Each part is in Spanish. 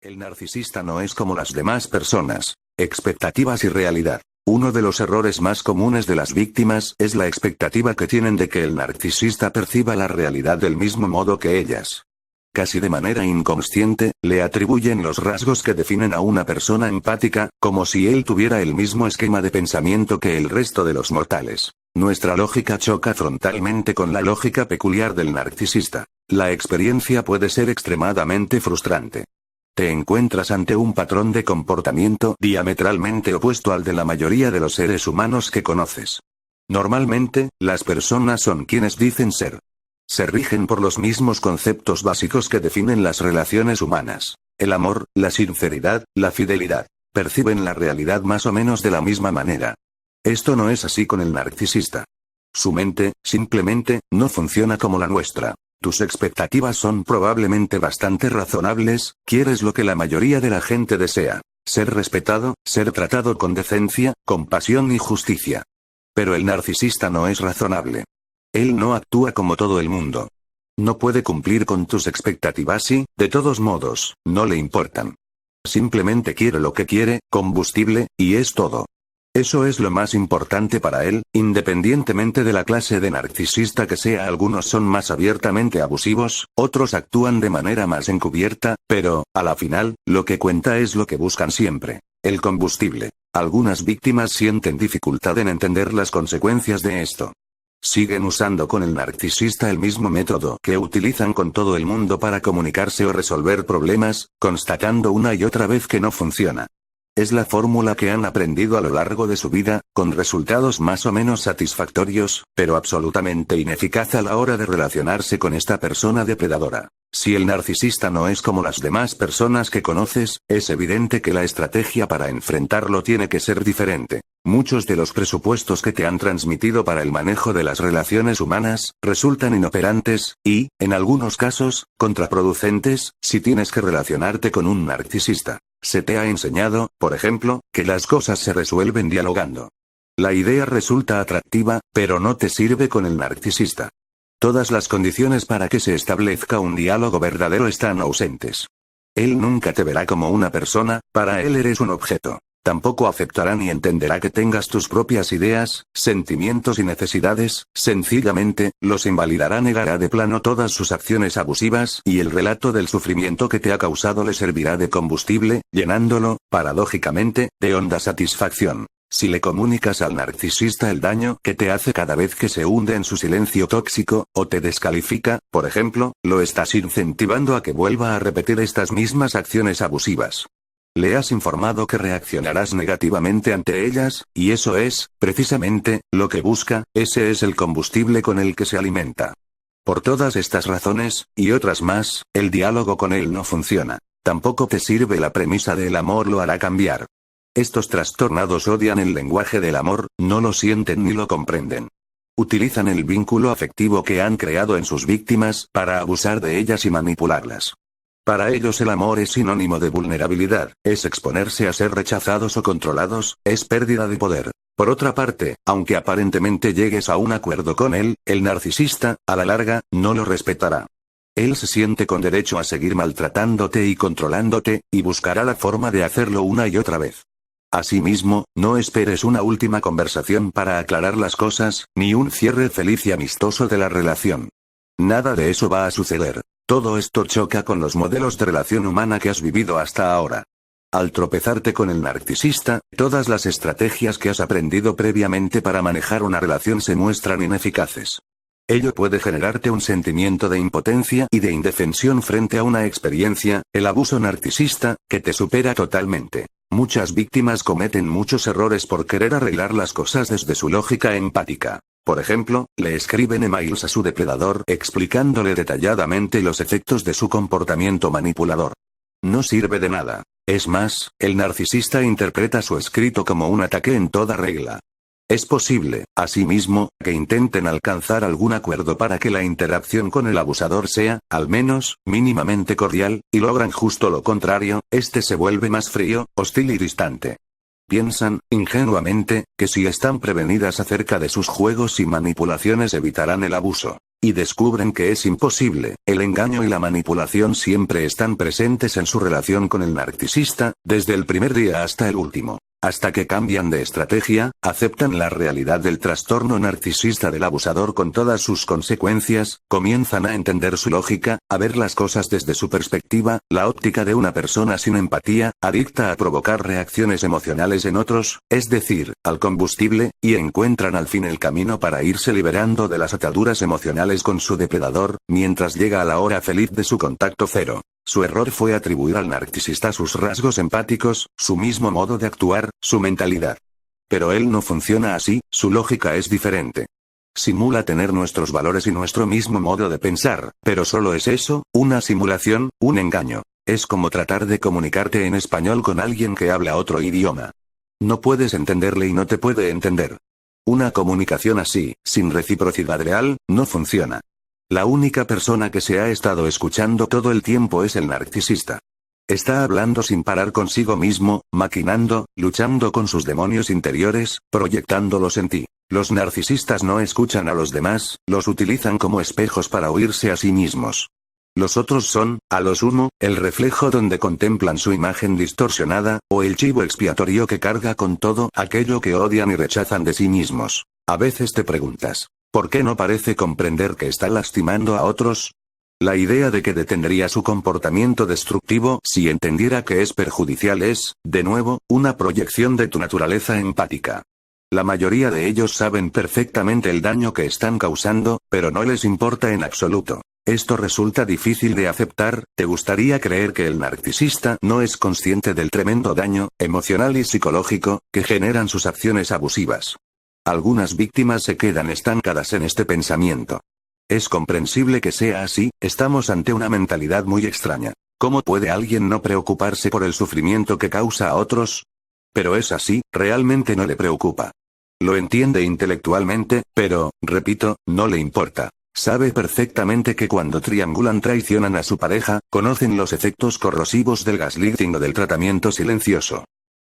El narcisista no es como las demás personas. Expectativas y realidad. Uno de los errores más comunes de las víctimas es la expectativa que tienen de que el narcisista perciba la realidad del mismo modo que ellas. Casi de manera inconsciente, le atribuyen los rasgos que definen a una persona empática, como si él tuviera el mismo esquema de pensamiento que el resto de los mortales. Nuestra lógica choca frontalmente con la lógica peculiar del narcisista. La experiencia puede ser extremadamente frustrante. Te encuentras ante un patrón de comportamiento diametralmente opuesto al de la mayoría de los seres humanos que conoces. Normalmente, las personas son quienes dicen ser. Se rigen por los mismos conceptos básicos que definen las relaciones humanas. El amor, la sinceridad, la fidelidad. Perciben la realidad más o menos de la misma manera. Esto no es así con el narcisista. Su mente, simplemente, no funciona como la nuestra. Tus expectativas son probablemente bastante razonables, quieres lo que la mayoría de la gente desea. Ser respetado, ser tratado con decencia, compasión y justicia. Pero el narcisista no es razonable. Él no actúa como todo el mundo. No puede cumplir con tus expectativas y, de todos modos, no le importan. Simplemente quiere lo que quiere, combustible, y es todo. Eso es lo más importante para él, independientemente de la clase de narcisista que sea. Algunos son más abiertamente abusivos, otros actúan de manera más encubierta, pero, a la final, lo que cuenta es lo que buscan siempre: el combustible. Algunas víctimas sienten dificultad en entender las consecuencias de esto. Siguen usando con el narcisista el mismo método que utilizan con todo el mundo para comunicarse o resolver problemas, constatando una y otra vez que no funciona. Es la fórmula que han aprendido a lo largo de su vida, con resultados más o menos satisfactorios, pero absolutamente ineficaz a la hora de relacionarse con esta persona depredadora. Si el narcisista no es como las demás personas que conoces, es evidente que la estrategia para enfrentarlo tiene que ser diferente. Muchos de los presupuestos que te han transmitido para el manejo de las relaciones humanas, resultan inoperantes, y, en algunos casos, contraproducentes, si tienes que relacionarte con un narcisista. Se te ha enseñado, por ejemplo, que las cosas se resuelven dialogando. La idea resulta atractiva, pero no te sirve con el narcisista. Todas las condiciones para que se establezca un diálogo verdadero están ausentes. Él nunca te verá como una persona, para él eres un objeto. Tampoco aceptará ni entenderá que tengas tus propias ideas, sentimientos y necesidades, sencillamente, los invalidará, negará de plano todas sus acciones abusivas, y el relato del sufrimiento que te ha causado le servirá de combustible, llenándolo, paradójicamente, de honda satisfacción. Si le comunicas al narcisista el daño que te hace cada vez que se hunde en su silencio tóxico, o te descalifica, por ejemplo, lo estás incentivando a que vuelva a repetir estas mismas acciones abusivas. Le has informado que reaccionarás negativamente ante ellas, y eso es, precisamente, lo que busca. Ese es el combustible con el que se alimenta. Por todas estas razones, y otras más, el diálogo con él no funciona. Tampoco te sirve la premisa de el amor lo hará cambiar. Estos trastornados odian el lenguaje del amor, no lo sienten ni lo comprenden. Utilizan el vínculo afectivo que han creado en sus víctimas, para abusar de ellas y manipularlas. Para ellos el amor es sinónimo de vulnerabilidad, es exponerse a ser rechazados o controlados, es pérdida de poder. Por otra parte, aunque aparentemente llegues a un acuerdo con él, el narcisista, a la larga, no lo respetará. Él se siente con derecho a seguir maltratándote y controlándote, y buscará la forma de hacerlo una y otra vez. Asimismo, no esperes una última conversación para aclarar las cosas, ni un cierre feliz y amistoso de la relación. Nada de eso va a suceder. Todo esto choca con los modelos de relación humana que has vivido hasta ahora. Al tropezarte con el narcisista, todas las estrategias que has aprendido previamente para manejar una relación se muestran ineficaces. Ello puede generarte un sentimiento de impotencia y de indefensión frente a una experiencia, el abuso narcisista, que te supera totalmente. Muchas víctimas cometen muchos errores por querer arreglar las cosas desde su lógica empática. Por ejemplo, le escriben emails a su depredador explicándole detalladamente los efectos de su comportamiento manipulador. No sirve de nada. Es más, el narcisista interpreta su escrito como un ataque en toda regla. Es posible, asimismo, que intenten alcanzar algún acuerdo para que la interacción con el abusador sea, al menos, mínimamente cordial, y logran justo lo contrario, este se vuelve más frío, hostil y distante. Piensan, ingenuamente, que si están prevenidas acerca de sus juegos y manipulaciones evitarán el abuso. Y descubren que es imposible. El engaño y la manipulación siempre están presentes en su relación con el narcisista, desde el primer día hasta el último. Hasta que cambian de estrategia, aceptan la realidad del trastorno narcisista del abusador con todas sus consecuencias, comienzan a entender su lógica, a ver las cosas desde su perspectiva, la óptica de una persona sin empatía, adicta a provocar reacciones emocionales en otros, es decir, al combustible, y encuentran al fin el camino para irse liberando de las ataduras emocionales con su depredador, mientras llega a la hora feliz de su contacto cero. Su error fue atribuir al narcisista sus rasgos empáticos, su mismo modo de actuar, su mentalidad. Pero él no funciona así, su lógica es diferente. Simula tener nuestros valores y nuestro mismo modo de pensar, pero solo es eso, una simulación, un engaño. Es como tratar de comunicarte en español con alguien que habla otro idioma. No puedes entenderle y no te puede entender. Una comunicación así, sin reciprocidad real, no funciona. La única persona que se ha estado escuchando todo el tiempo es el narcisista. Está hablando sin parar consigo mismo, maquinando, luchando con sus demonios interiores, proyectándolos en ti. Los narcisistas no escuchan a los demás, los utilizan como espejos para oírse a sí mismos. Los otros son, a lo sumo, el reflejo donde contemplan su imagen distorsionada, o el chivo expiatorio que carga con todo aquello que odian y rechazan de sí mismos. A veces te preguntas, ¿por qué no parece comprender que está lastimando a otros? La idea de que detendría su comportamiento destructivo si entendiera que es perjudicial es, de nuevo, una proyección de tu naturaleza empática. La mayoría de ellos saben perfectamente el daño que están causando, pero no les importa en absoluto. Esto resulta difícil de aceptar. ¿Te gustaría creer que el narcisista no es consciente del tremendo daño, emocional y psicológico, que generan sus acciones abusivas? Algunas víctimas se quedan estancadas en este pensamiento. Es comprensible que sea así, estamos ante una mentalidad muy extraña. ¿Cómo puede alguien no preocuparse por el sufrimiento que causa a otros? Pero es así, realmente no le preocupa. Lo entiende intelectualmente, pero, repito, no le importa. Sabe perfectamente que cuando traicionan a su pareja, conocen los efectos corrosivos del gaslighting o del tratamiento silencioso.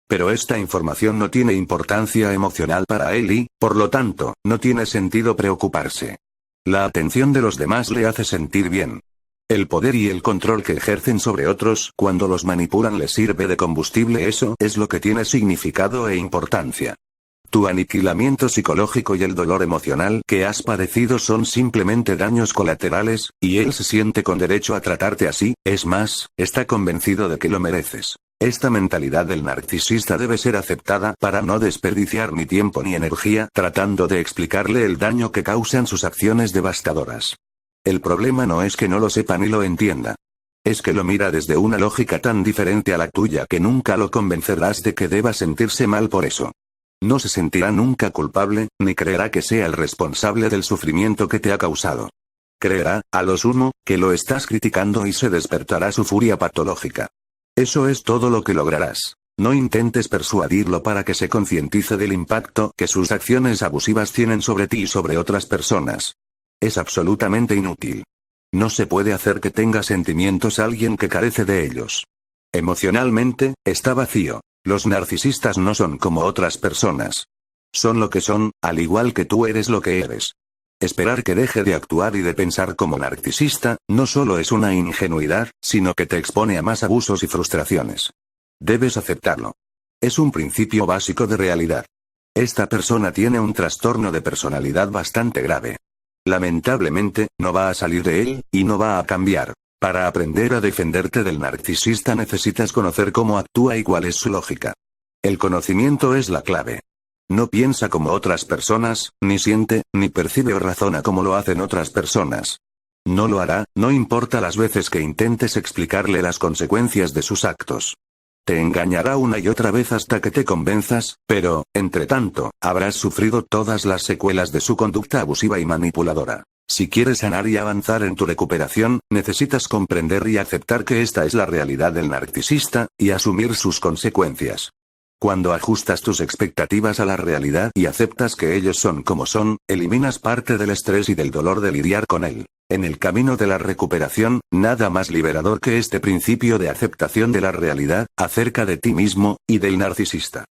Pero esta información no tiene importancia emocional para él y, por lo tanto, no tiene sentido preocuparse. La atención de los demás le hace sentir bien. El poder y el control que ejercen sobre otros cuando los manipulan les sirve de combustible. Eso es lo que tiene significado e importancia. Tu aniquilamiento psicológico y el dolor emocional que has padecido son simplemente daños colaterales, y él se siente con derecho a tratarte así, es más, está convencido de que lo mereces. Esta mentalidad del narcisista debe ser aceptada para no desperdiciar ni tiempo ni energía tratando de explicarle el daño que causan sus acciones devastadoras. El problema no es que no lo sepa ni lo entienda. Es que lo mira desde una lógica tan diferente a la tuya que nunca lo convencerás de que deba sentirse mal por eso. No se sentirá nunca culpable, ni creerá que sea el responsable del sufrimiento que te ha causado. Creerá, a lo sumo, que lo estás criticando y se despertará su furia patológica. Eso es todo lo que lograrás. No intentes persuadirlo para que se concientice del impacto que sus acciones abusivas tienen sobre ti y sobre otras personas. Es absolutamente inútil. No se puede hacer que tenga sentimientos alguien que carece de ellos. Emocionalmente, está vacío. Los narcisistas no son como otras personas. Son lo que son, al igual que tú eres lo que eres. Esperar que deje de actuar y de pensar como narcisista, no solo es una ingenuidad, sino que te expone a más abusos y frustraciones. Debes aceptarlo. Es un principio básico de realidad. Esta persona tiene un trastorno de personalidad bastante grave. Lamentablemente, no va a salir de él, y no va a cambiar. Para aprender a defenderte del narcisista necesitas conocer cómo actúa y cuál es su lógica. El conocimiento es la clave. No piensa como otras personas, ni siente, ni percibe o razona como lo hacen otras personas. No lo hará, no importa las veces que intentes explicarle las consecuencias de sus actos. Te engañará una y otra vez hasta que te convenzas, pero, entre tanto, habrás sufrido todas las secuelas de su conducta abusiva y manipuladora. Si quieres sanar y avanzar en tu recuperación, necesitas comprender y aceptar que esta es la realidad del narcisista, y asumir sus consecuencias. Cuando ajustas tus expectativas a la realidad y aceptas que ellos son como son, eliminas parte del estrés y del dolor de lidiar con él. En el camino de la recuperación, nada más liberador que este principio de aceptación de la realidad, acerca de ti mismo, y del narcisista.